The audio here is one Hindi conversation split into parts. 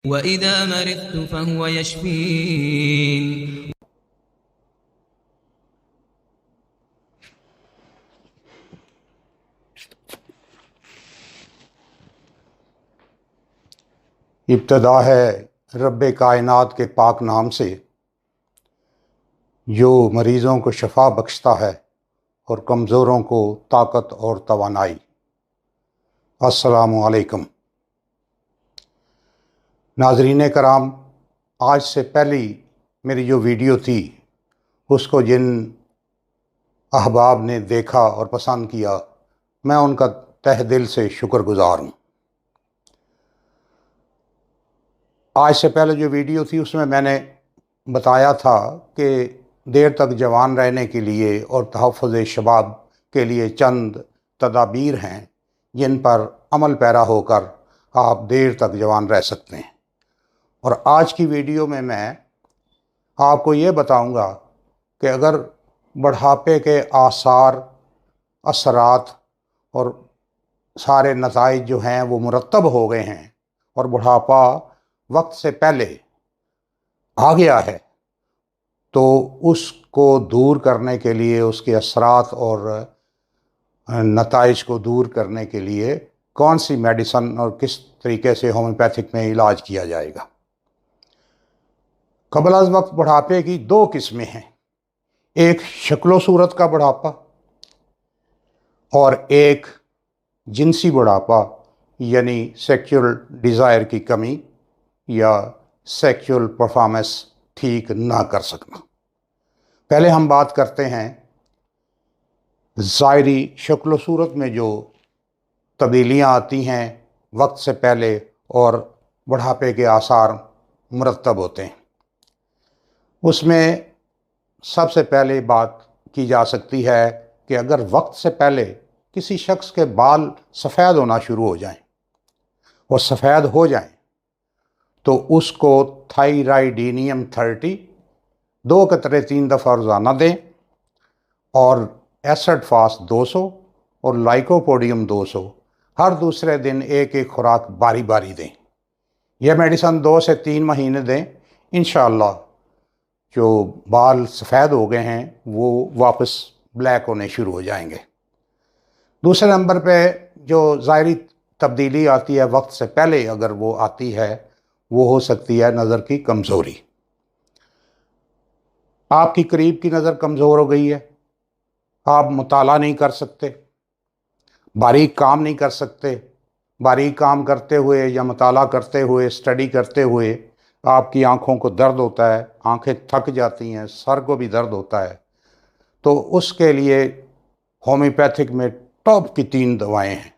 वइज़ा मरिज़्तु फ़हुव यशफ़ीन। इब्तदा है रब्बे कायनात के पाक नाम से, जो मरीज़ों को शफा बख्शता है और कमज़ोरों को ताकत और तवानाई। अस्सलामु अलैकुम। नाज़रीन कराम, आज से पहली मेरी जो वीडियो थी उसको जिन अहबाब ने देखा और पसंद किया, मैं उनका तहे दिल से शुक्रगुज़ार हूँ। आज से पहले जो वीडियो थी उसमें मैंने बताया था कि देर तक जवान रहने के लिए और तहफ़्फ़ुज़ शबाब के लिए चंद तदाबीर हैं जिन पर अमल पैरा होकर आप देर तक जवान रह सकते हैं। और आज की वीडियो में मैं आपको ये बताऊंगा कि अगर बुढ़ापे के आसार, असरात और सारे नताइज जो हैं वो मुरतब हो गए हैं और बुढ़ापा वक्त से पहले आ गया है, तो उसको दूर करने के लिए, उसके असरात और नताइज को दूर करने के लिए कौन सी मेडिसिन और किस तरीके से होम्योपैथिक में इलाज किया जाएगा। क़ब्ल अज़ वक्त बुढ़ापे की दो किस्में हैं, एक शक्लो सूरत का बुढ़ापा और एक जिनसी बुढ़ापा, यानी सेक्सुअल डिज़ायर की कमी या सेक्सुअल परफॉर्मेंस ठीक ना कर सकना। पहले हम बात करते हैं ज़ाहिरी शक्ल सूरत में जो तब्दीलियाँ आती हैं वक्त से पहले और बुढ़ापे के आसार मुरतब होते हैं। उसमें सबसे पहले बात की जा सकती है कि अगर वक्त से पहले किसी शख्स के बाल सफ़ेद होना शुरू हो जाएं और सफ़ेद हो जाएं, तो उसको थायराइडीनियम 30 2 कतरे 3 दफ़ा रोज़ाना दें और एसिड फास्ट 200 और लाइकोपोडियम 200 हर दूसरे दिन एक एक खुराक बारी बारी दें। यह मेडिसिन 2 से 3 महीने दें। इंशाअल्लाह जो बाल सफ़ेद हो गए हैं वो वापस ब्लैक होने शुरू हो जाएंगे। दूसरे नंबर पे जो ज़ाहिरी तब्दीली आती है वक्त से पहले, अगर वो आती है, वो हो सकती है नज़र की कमज़ोरी। आपकी करीब की नज़र कमज़ोर हो गई है, आप मुताला नहीं कर सकते, बारीक काम नहीं कर सकते। बारीक काम करते हुए या मुताला करते हुए, स्टडी करते हुए आपकी आँखों को दर्द होता है, आँखें थक जाती हैं, सर को भी दर्द होता है, तो उसके लिए होम्योपैथिक में टॉप की 3 दवाएं हैं।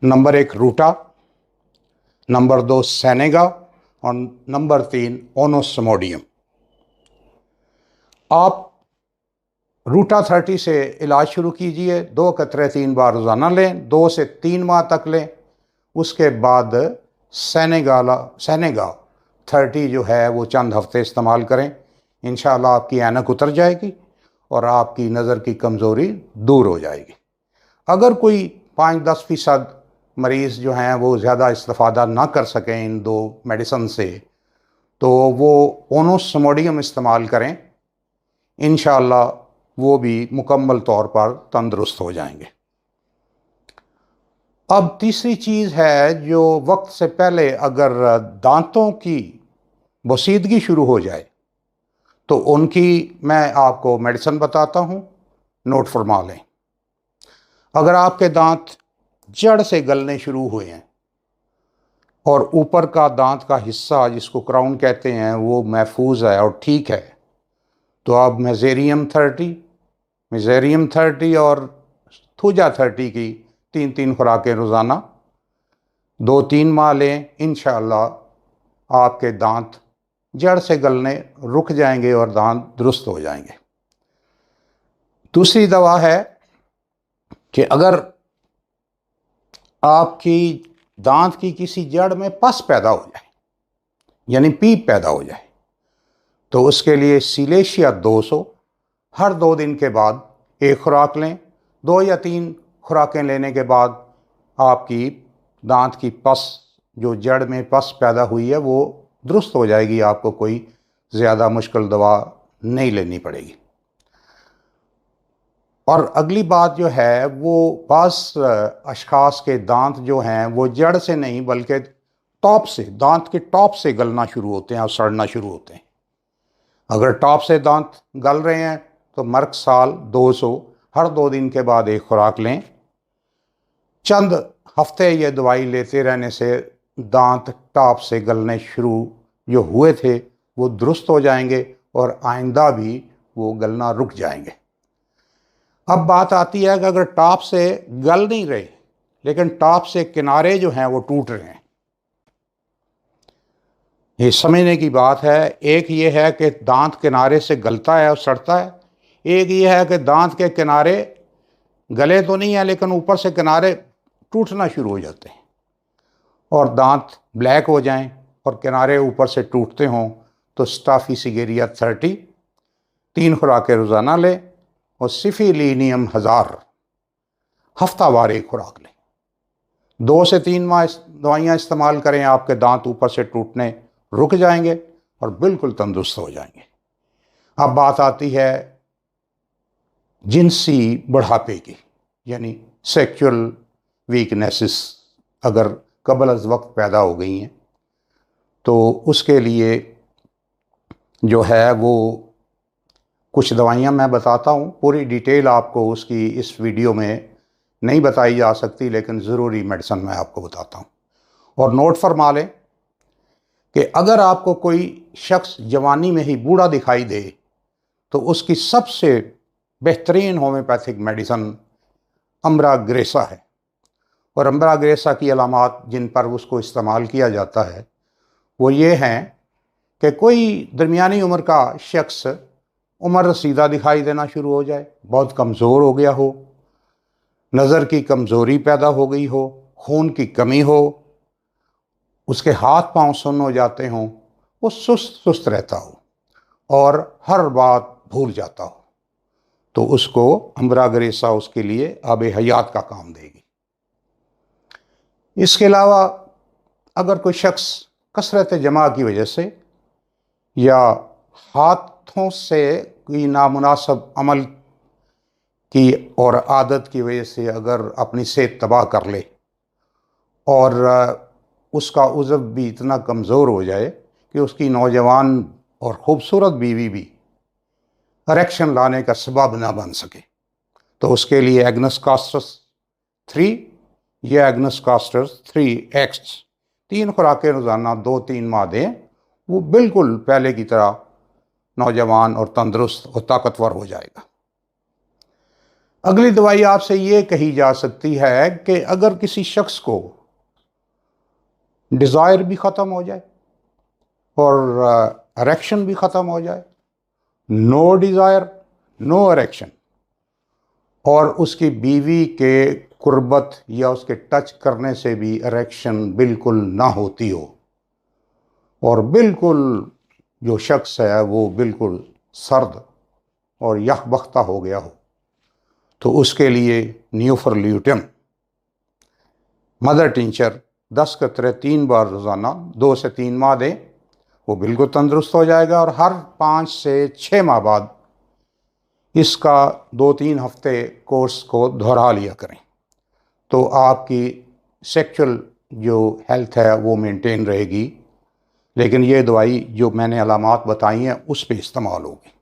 नंबर 1 रूटा, नंबर 2 सेनेगा और नंबर 3 ओनोसमोडियम। आप रूटा 30 से इलाज शुरू कीजिए, 2 कतरे 3 बार रोज़ाना लें, 2 से 3 माह तक लें। उसके बाद सेनेगा 30 जो है वो चंद हफ्ते इस्तेमाल करें। इंशाअल्लाह आपकी ऐनक उतर जाएगी और आपकी नज़र की कमज़ोरी दूर हो जाएगी। अगर कोई 5-10% मरीज़ जो हैं वो ज़्यादा इस्तिफ़ादा ना कर सकें इन 2 मेडिसिन से, तो वो ओनोसमोडियम इस्तेमाल करें। इंशाअल्लाह वो भी मुकम्मल तौर पर तंदुरुस्त हो जाएंगे। अब तीसरी चीज़ है, जो वक्त से पहले अगर दांतों की बोसीदगी शुरू हो जाए तो उनकी मैं आपको मेडिसिन बताता हूँ, नोट फरमा लें। अगर आपके दांत जड़ से गलने शुरू हुए हैं और ऊपर का दांत का हिस्सा जिसको क्राउन कहते हैं वो महफूज है और ठीक है, तो आप मेज़ेरियम 30 और थूजा 30 की 3-3 खुराकें रोज़ाना 2-3 माह लें। इंशाअल्लाह आपके दांत जड़ से गलने रुक जाएंगे और दांत दुरुस्त हो जाएंगे। दूसरी दवा है कि अगर आपकी दांत की किसी जड़ में पस पैदा हो जाए, यानी पीप पैदा हो जाए, तो उसके लिए सिलेशिया 200 हर 2 दिन के बाद एक खुराक लें। 2 या 3 खुराकें लेने के बाद आपकी दांत की पस जो जड़ में पस पैदा हुई है वो दुरुस्त हो जाएगी, आपको कोई ज़्यादा मुश्किल दवा नहीं लेनी पड़ेगी। और अगली बात जो है वो बास अशखास के दांत जो हैं वो जड़ से नहीं बल्कि टॉप से, दांत के टॉप से गलना शुरू होते हैं और सड़ना शुरू होते हैं। अगर टॉप से दांत गल रहे हैं तो मर्क साल 200 हर 2 दिन के बाद एक खुराक लें। चंद हफ्ते ये दवाई लेते रहने से दांत टॉप से गलने शुरू जो हुए थे वो दुरुस्त हो जाएंगे और आइंदा भी वो गलना रुक जाएंगे। अब बात आती है कि अगर टॉप से गल नहीं रहे लेकिन टॉप से किनारे जो हैं वो टूट रहे हैं, ये समझने की बात है। एक ये है कि दांत किनारे से गलता है और सड़ता है, एक ये है कि दांत के किनारे गले तो नहीं है लेकिन ऊपर से किनारे टूटना शुरू हो जाते हैं और दांत ब्लैक हो जाएं और किनारे ऊपर से टूटते हों तो स्टाफिसीगेरिया 30 3 खुराकें रोज़ाना लें और सिफिलिनियम 1000 हफ्तावार एक खुराक लें। 2 से 3 माह दवाइयाँ इस्तेमाल करें, आपके दांत ऊपर से टूटने रुक जाएंगे और बिल्कुल तंदुरुस्त हो जाएंगे। अब बात आती है जिनसी बढ़ापे की, यानी सेक्सुअल वीकनेसेस अगर कबल अज़ वक्त पैदा हो गई हैं तो उसके लिए जो है वो कुछ दवाइयाँ मैं बताता हूँ। पूरी डिटेल आपको उसकी इस वीडियो में नहीं बताई जा सकती लेकिन ज़रूरी मेडिसिन मैं आपको बताता हूँ। और नोट फरमा लें कि अगर आपको कोई शख्स जवानी में ही बूढ़ा दिखाई दे तो उसकी सबसे बेहतरीन होम्योपैथिक मेडिसिन अम्ब्राग्रेसा है। और अम्ब्राग्रेसा की अलामात जिन पर उसको इस्तेमाल किया जाता है वो ये हैं कि कोई दरमियानी उम्र का शख्स उम्र रसीदा दिखाई देना शुरू हो जाए, बहुत कमज़ोर हो गया हो, नज़र की कमज़ोरी पैदा हो गई हो, खून की कमी हो, उसके हाथ पांव सुन्न हो जाते हों, वो सुस्त सुस्त रहता हो और हर बात भूल जाता हो, तो उसको अम्ब्राग्रेसा उसके लिए आब हयात का काम देगी। इसके अलावा अगर कोई शख्स कसरत जमा की वजह से या हाथों से कोई नामुनासिब अमल की और आदत की वजह से अगर अपनी सेहत तबाह कर ले और उसका उज़्व भी इतना कमज़ोर हो जाए कि उसकी नौजवान और ख़ूबसूरत बीवी भी इरेक्शन लाने का सबब ना बन सके, तो उसके लिए एग्नस कास्टस 3 या एग्नस कास्टस 3X 3 खुराकें रोज़ाना 2-3 माह दें, वो बिल्कुल पहले की तरह नौजवान और तंदुरुस्त और ताकतवर हो जाएगा। अगली दवाई आपसे ये कही जा सकती है कि अगर किसी शख्स को डिज़ायर भी ख़त्म हो जाए और इरेक्शन भी ख़त्म हो जाए, नो डिज़ायर नो इरेक्शन, और उसकी बीवी के कुर्बत या उसके टच करने से भी इरेक्शन बिल्कुल ना होती हो और बिल्कुल जो शख्स है वो बिल्कुल सर्द और यखबख्ता हो गया हो, तो उसके लिए न्यूफरल्यूटन मदर टिंचर 10 कतरे 3 बार रोज़ाना 2 से 3 माह दें, वो बिल्कुल तंदुरुस्त हो जाएगा। और हर 5 से 6 माह बाद इसका 2-3 हफ्ते कोर्स को दोहरा लिया करें, तो आपकी सेक्सुअल जो हेल्थ है वो मेंटेन रहेगी, लेकिन ये दवाई जो मैंने अलामात बताई हैं उस पर इस्तेमाल होगी।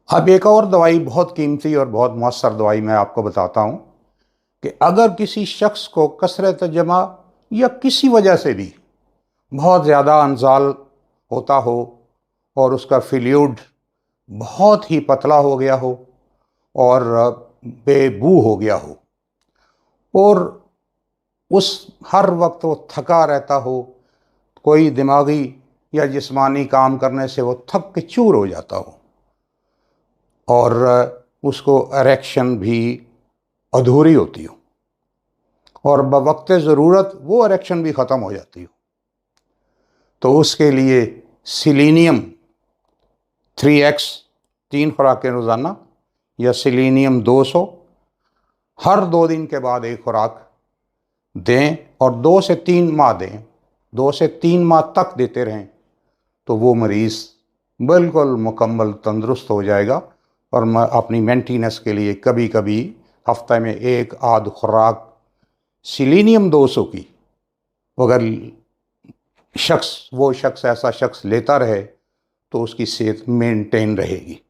अब एक और दवाई बहुत कीमती और बहुत मौसर दवाई मैं आपको बताता हूँ कि अगर किसी शख्स को कसरत जमा या किसी वजह से भी बहुत ज़्यादा अनजाल होता हो और उसका फ्लूइड बहुत ही पतला हो गया हो और बेबू हो गया हो और उस हर वक्त वो थका रहता हो, कोई दिमागी या जिस्मानी काम करने से वो थक के चूर हो जाता हो और उसको इरेक्शन भी अधूरी होती हो और बवक्त ज़रूरत वो इरेक्शन भी ख़त्म हो जाती हो, तो उसके लिए सेलेनियम 3X 3 खुराकें रोज़ाना या सेलेनियम 200 हर 2 दिन के बाद एक खुराक दें और 2 से 3 माह दें, 2 से 3 माह तक देते रहें, तो वो मरीज़ बिल्कुल मुकम्मल तंदुरुस्त हो जाएगा। और मैं अपनी मेंटेनेंस के लिए कभी कभी हफ्ते में एक आध खुराक सिलीनियम 200 की अगर वो शख्स ऐसा शख्स लेता रहे तो उसकी सेहत मेंटेन रहेगी।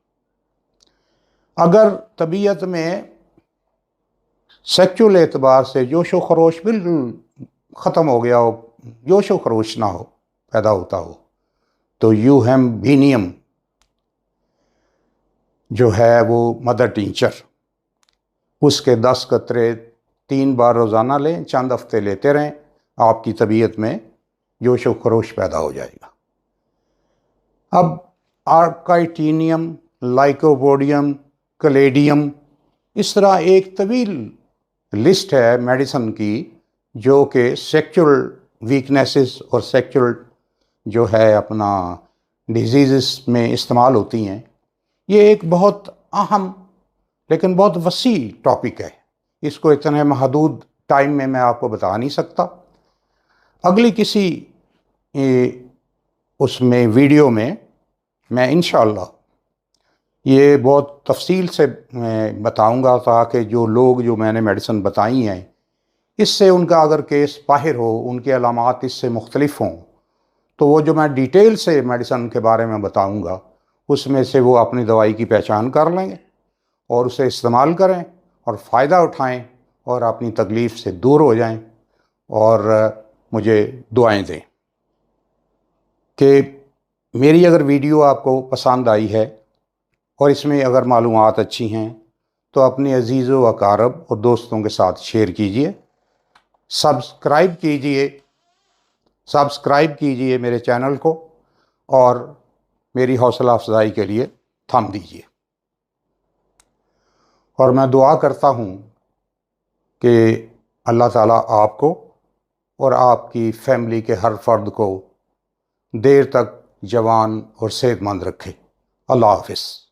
अगर तबीयत में सेक्चुअल एतबार से जोशो खरोश बिल्कुल ख़त्म हो गया हो, जोशो खरोश ना हो पैदा होता हो, तो यूहेम्बीनियम जो है वो मदर टिंचर, उसके 10 कतरे 3 बार रोज़ाना लें, चंद हफ्ते लेते रहें, आपकी तबीयत में जोशो खरोश पैदा हो जाएगा। अब आर्काइटीनियम, लाइकोपोडियम, कलेडियम, इस तरह एक तवील लिस्ट है मेडिसन की जो कि सेक्चुअल वीकनेसेस और सेक्चुअल जो है अपना डिजीज़ में इस्तेमाल होती हैं। ये एक बहुत अहम लेकिन बहुत वसी टॉपिक है, इसको इतने महदूद टाइम में मैं आपको बता नहीं सकता। अगली किसी उसमें वीडियो में मैं इंशाअल्लाह ये बहुत तफसील से मैं बताऊंगा, ताकि जो लोग जो मैंने मेडिसिन बताई हैं इससे उनका अगर केस बाहिर हो, उनके अलामात इससे मुख्तलिफ हों, तो वो जो मैं डिटेल से मेडिसिन के बारे में बताऊंगा उसमें से वो अपनी दवाई की पहचान कर लेंगे और उसे इस्तेमाल करें और फ़ायदा उठाएं और अपनी तकलीफ़ से दूर हो जाएं और मुझे दुआएं दें। कि मेरी अगर वीडियो आपको पसंद आई है और इसमें अगर मालूमात अच्छी हैं तो अपने अजीज़ों व अकारब और दोस्तों के साथ शेयर कीजिए, सब्सक्राइब कीजिए मेरे चैनल को और मेरी हौसला अफजाई के लिए थम दीजिए। और मैं दुआ करता हूँ कि अल्लाह ताला आपको और आपकी फैमिली के हर फर्द को देर तक जवान और सेहतमंद रखे। अल्लाह हाफ़िज़।